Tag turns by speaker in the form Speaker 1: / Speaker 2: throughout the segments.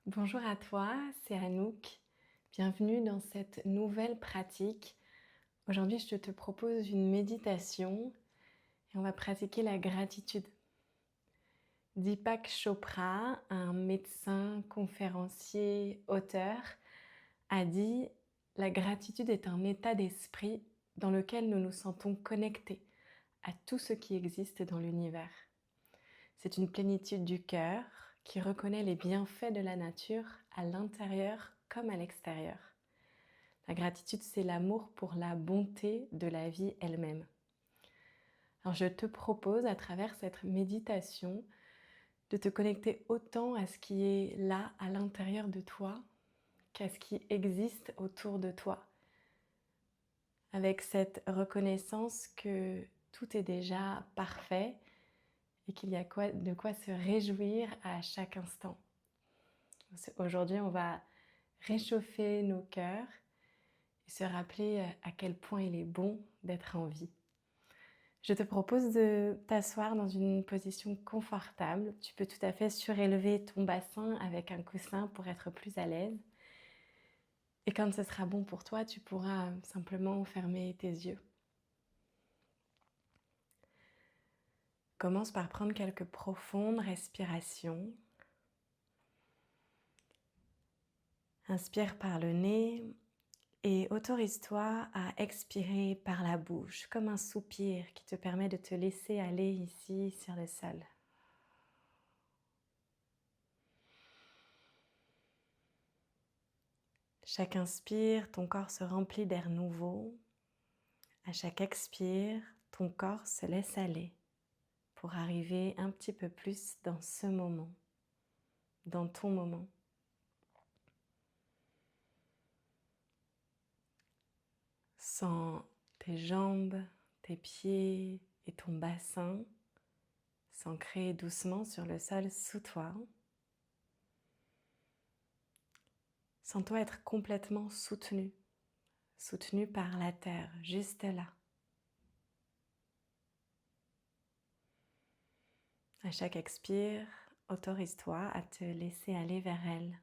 Speaker 1: Bonjour à toi, c'est Anouk. Bienvenue dans cette nouvelle pratique. Aujourd'hui, je te propose une méditation et on va pratiquer la gratitude. Deepak Chopra, un médecin, conférencier, auteur, a dit: la gratitude est un état d'esprit dans lequel nous nous sentons connectés à tout ce qui existe dans l'univers. C'est une plénitude du cœur qui reconnaît les bienfaits de la nature à l'intérieur comme à l'extérieur. La gratitude, c'est l'amour pour la bonté de la vie elle-même. Alors je te propose à travers cette méditation de te connecter autant à ce qui est là à l'intérieur de toi qu'à ce qui existe autour de toi. Avec cette reconnaissance que tout est déjà parfait et qu'il y a de quoi se réjouir à chaque instant. Aujourd'hui, on va réchauffer nos cœurs et se rappeler à quel point il est bon d'être en vie. Je te propose de t'asseoir dans une position confortable. Tu peux tout à fait surélever ton bassin avec un coussin pour être plus à l'aise. Et quand ce sera bon pour toi, tu pourras simplement fermer tes yeux. Commence par prendre quelques profondes respirations. Inspire par le nez et autorise-toi à expirer par la bouche, comme un soupir qui te permet de te laisser aller ici sur le sol. Chaque inspire, ton corps se remplit d'air nouveau. À chaque expire, ton corps se laisse aller pour arriver un petit peu plus dans ce moment, dans ton moment. Sens tes jambes, tes pieds et ton bassin s'ancrer doucement sur le sol sous toi. Sens-toi être complètement soutenu par la terre, juste là. À chaque expire, autorise-toi à te laisser aller vers elle,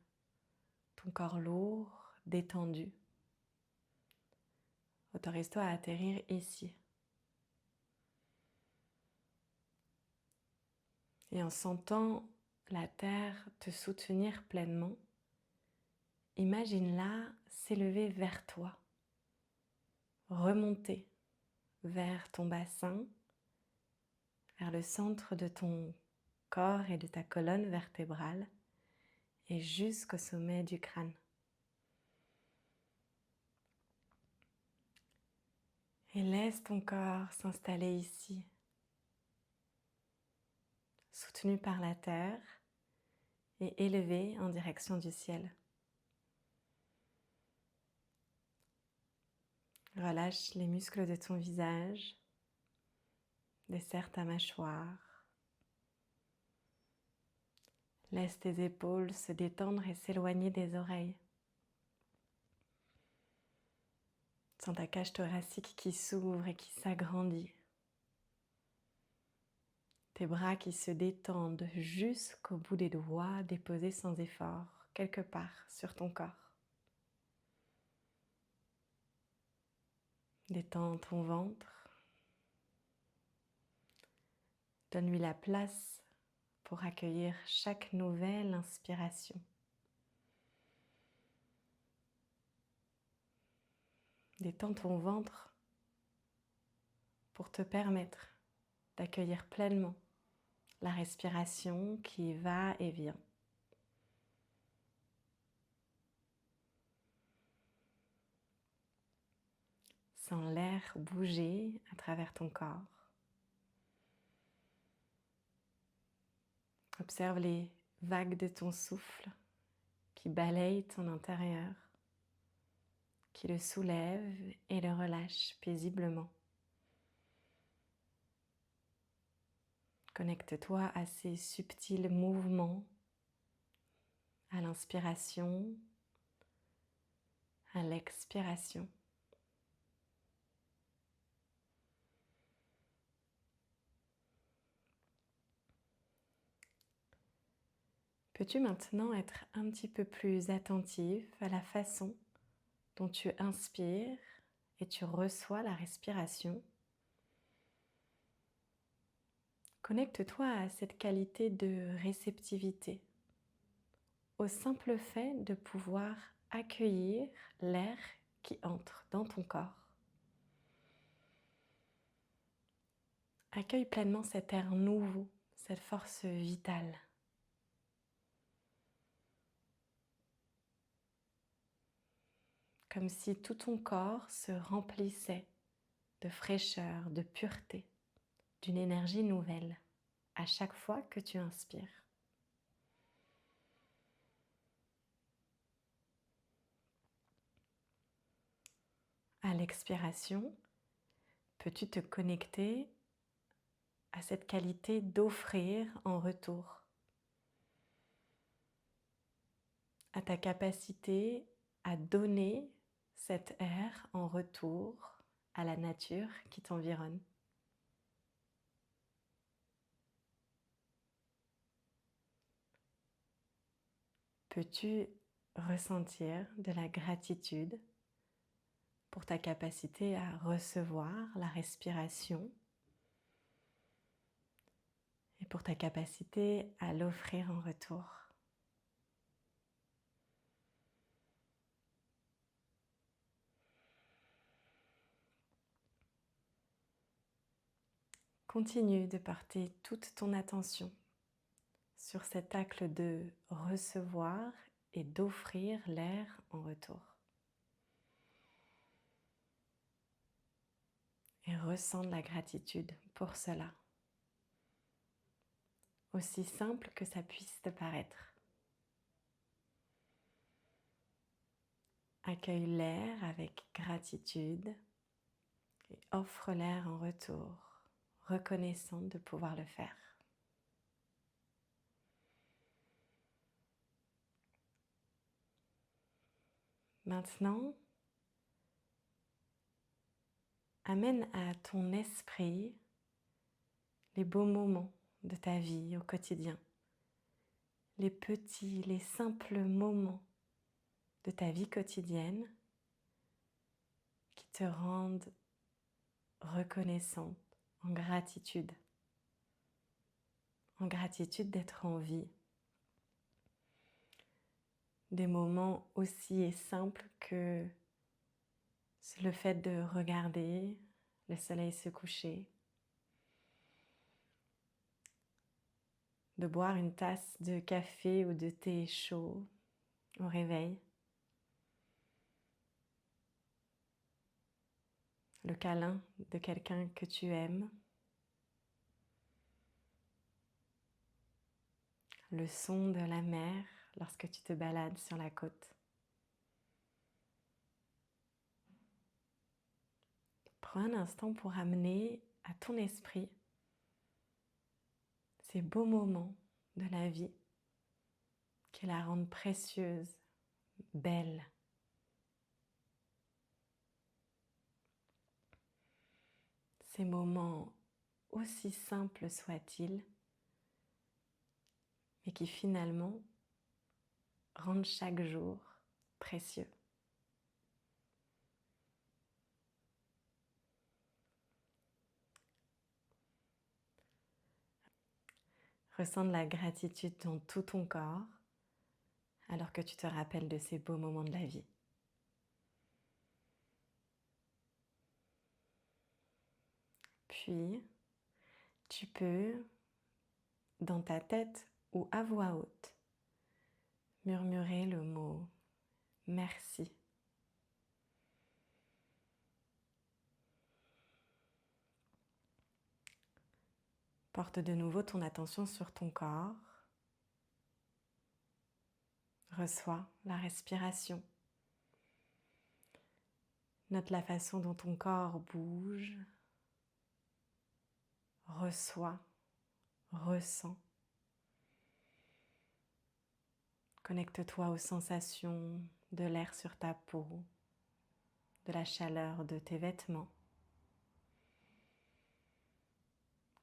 Speaker 1: ton corps lourd, détendu. Autorise-toi à atterrir ici. Et en sentant la terre te soutenir pleinement, imagine-la s'élever vers toi, remonter vers ton bassin, vers le centre de ton corps et de ta colonne vertébrale et jusqu'au sommet du crâne. Et laisse ton corps s'installer ici, soutenu par la terre et élevé en direction du ciel. Relâche les muscles de ton visage, desserre ta mâchoire. Laisse tes épaules se détendre et s'éloigner des oreilles. Sens ta cage thoracique qui s'ouvre et qui s'agrandit. Tes bras qui se détendent jusqu'au bout des doigts déposés sans effort, quelque part sur ton corps. Détends ton ventre. Donne-lui la place pour accueillir chaque nouvelle inspiration. Détends ton ventre pour te permettre d'accueillir pleinement la respiration qui va et vient. Sens l'air bouger à travers ton corps. Observe les vagues de ton souffle qui balayent ton intérieur, qui le soulèvent et le relâchent paisiblement. Connecte-toi à ces subtils mouvements, à l'inspiration, à l'expiration. Peux-tu maintenant être un petit peu plus attentif à la façon dont tu inspires et tu reçois la respiration? Connecte-toi à cette qualité de réceptivité, au simple fait de pouvoir accueillir l'air qui entre dans ton corps. Accueille pleinement cet air nouveau, cette force vitale. Comme si tout ton corps se remplissait de fraîcheur, de pureté, d'une énergie nouvelle à chaque fois que tu inspires. À l'expiration, peux-tu te connecter à cette qualité d'offrir en retour, à ta capacité à donner cet air en retour à la nature qui t'environne. Peux-tu ressentir de la gratitude pour ta capacité à recevoir la respiration et pour ta capacité à l'offrir en retour? Continue de porter toute ton attention sur cet acte de recevoir et d'offrir l'air en retour. Et ressens de la gratitude pour cela, aussi simple que ça puisse te paraître. Accueille l'air avec gratitude et offre l'air en retour, reconnaissant de pouvoir le faire. Maintenant, amène à ton esprit les beaux moments de ta vie au quotidien, les petits, les simples moments de ta vie quotidienne qui te rendent reconnaissante, en gratitude d'être en vie. Des moments aussi simples que le fait de regarder le soleil se coucher, de boire une tasse de café ou de thé chaud au réveil, le câlin de quelqu'un que tu aimes, le son de la mer lorsque tu te balades sur la côte. Prends un instant pour amener à ton esprit ces beaux moments de la vie qui la rendent précieuse, belle. Ces moments, aussi simples soient-ils, mais qui finalement rendent chaque jour précieux. Ressens de la gratitude dans tout ton corps alors que tu te rappelles de ces beaux moments de la vie. Puis, tu peux, dans ta tête ou à voix haute, murmurer le mot « merci ». Porte de nouveau ton attention sur ton corps. Reçois la respiration. Note la façon dont ton corps bouge. Reçois, ressens. Connecte-toi aux sensations de l'air sur ta peau, de la chaleur de tes vêtements.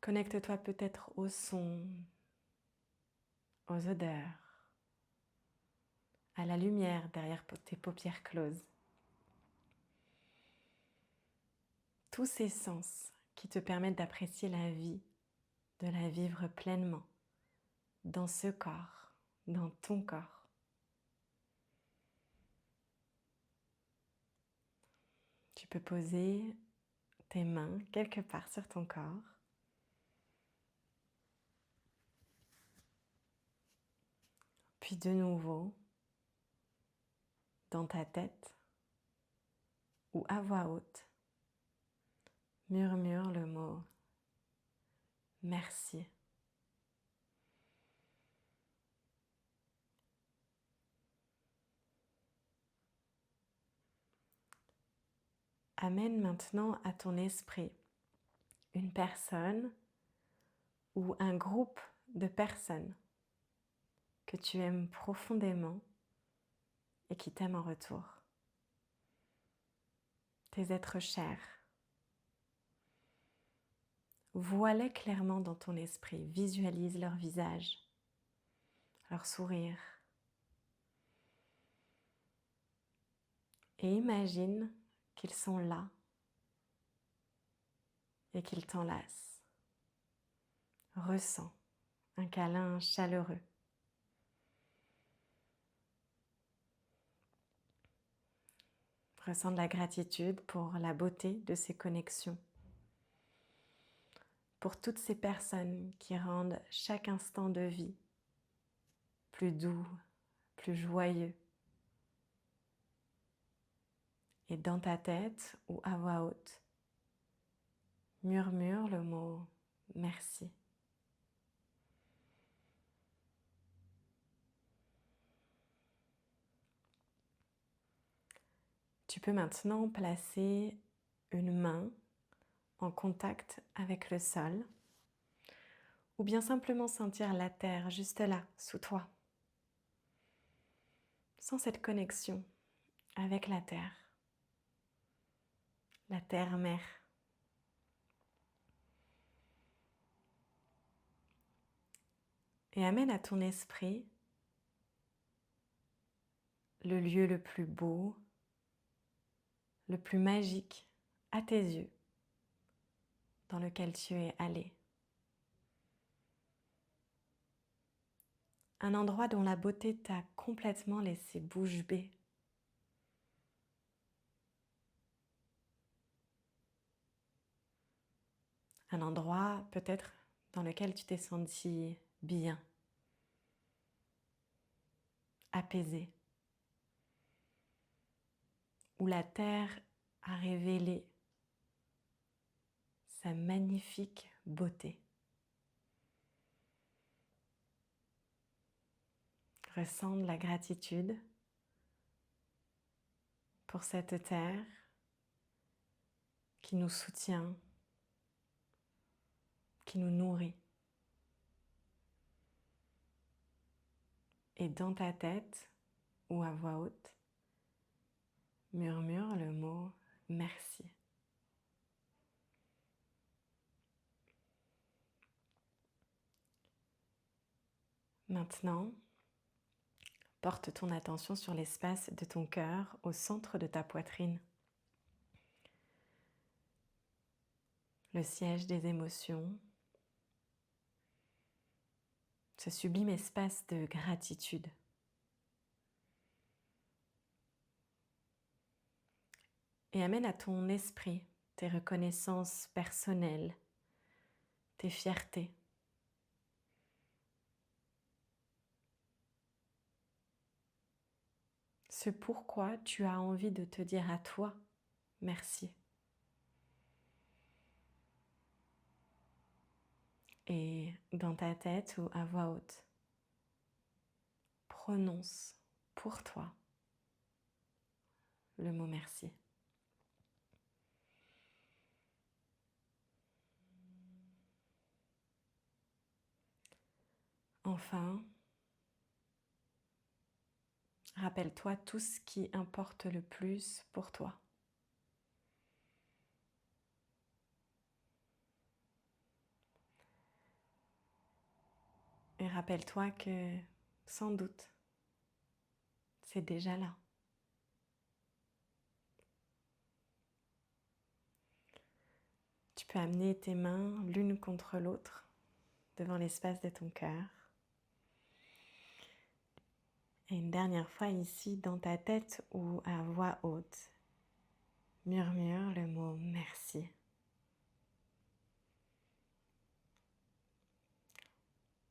Speaker 1: Connecte-toi peut-être aux sons, aux odeurs. à la lumière derrière tes paupières closes. Tous ces sens qui te permettent d'apprécier la vie, de la vivre pleinement, dans ce corps, dans ton corps. Tu peux poser tes mains quelque part sur ton corps. Puis de nouveau, dans ta tête ou à voix haute, murmure le mot merci. Amène maintenant à ton esprit une personne ou un groupe de personnes que tu aimes profondément et qui t'aiment en retour. Tes êtres chers. Vois-les clairement dans ton esprit, visualise leur visage, leur sourire. Et imagine qu'ils sont là et qu'ils t'enlacent. Ressens un câlin chaleureux. Ressens de la gratitude pour la beauté de ces connexions. Pour toutes ces personnes qui rendent chaque instant de vie plus doux, plus joyeux. Et dans ta tête ou à voix haute, murmure le mot merci. Tu peux maintenant placer une main en contact avec le sol ou bien simplement sentir la terre juste là, sous toi. Sens cette connexion avec la terre mère. Et amène à ton esprit le lieu le plus beau, le plus magique à tes yeux dans lequel tu es allé. Un endroit dont la beauté t'a complètement laissé bouche bée. Un endroit peut-être dans lequel tu t'es senti bien, apaisé, où la terre a révélé sa magnifique beauté. Ressens de la gratitude pour cette terre qui nous soutient, qui nous nourrit. Et dans ta tête ou à voix haute, murmure le mot merci. Maintenant, porte ton attention sur l'espace de ton cœur au centre de ta poitrine. Le siège des émotions, ce sublime espace de gratitude. Et amène à ton esprit tes reconnaissances personnelles, tes fiertés. Ce pourquoi tu as envie de te dire à toi merci. Et dans ta tête ou à voix haute, prononce pour toi le mot merci. Enfin, rappelle-toi tout ce qui importe le plus pour toi. Et rappelle-toi que, sans doute, c'est déjà là. Tu peux amener tes mains l'une contre l'autre devant l'espace de ton cœur. Et une dernière fois ici, dans ta tête ou à voix haute, murmure le mot merci.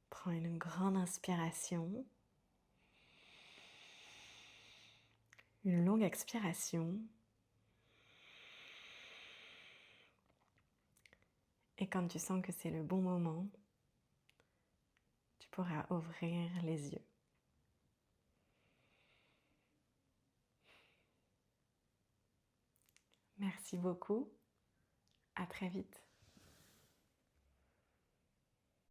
Speaker 1: Prends une grande inspiration, une longue expiration. Et quand tu sens que c'est le bon moment, tu pourras ouvrir les yeux. Merci beaucoup. À très vite.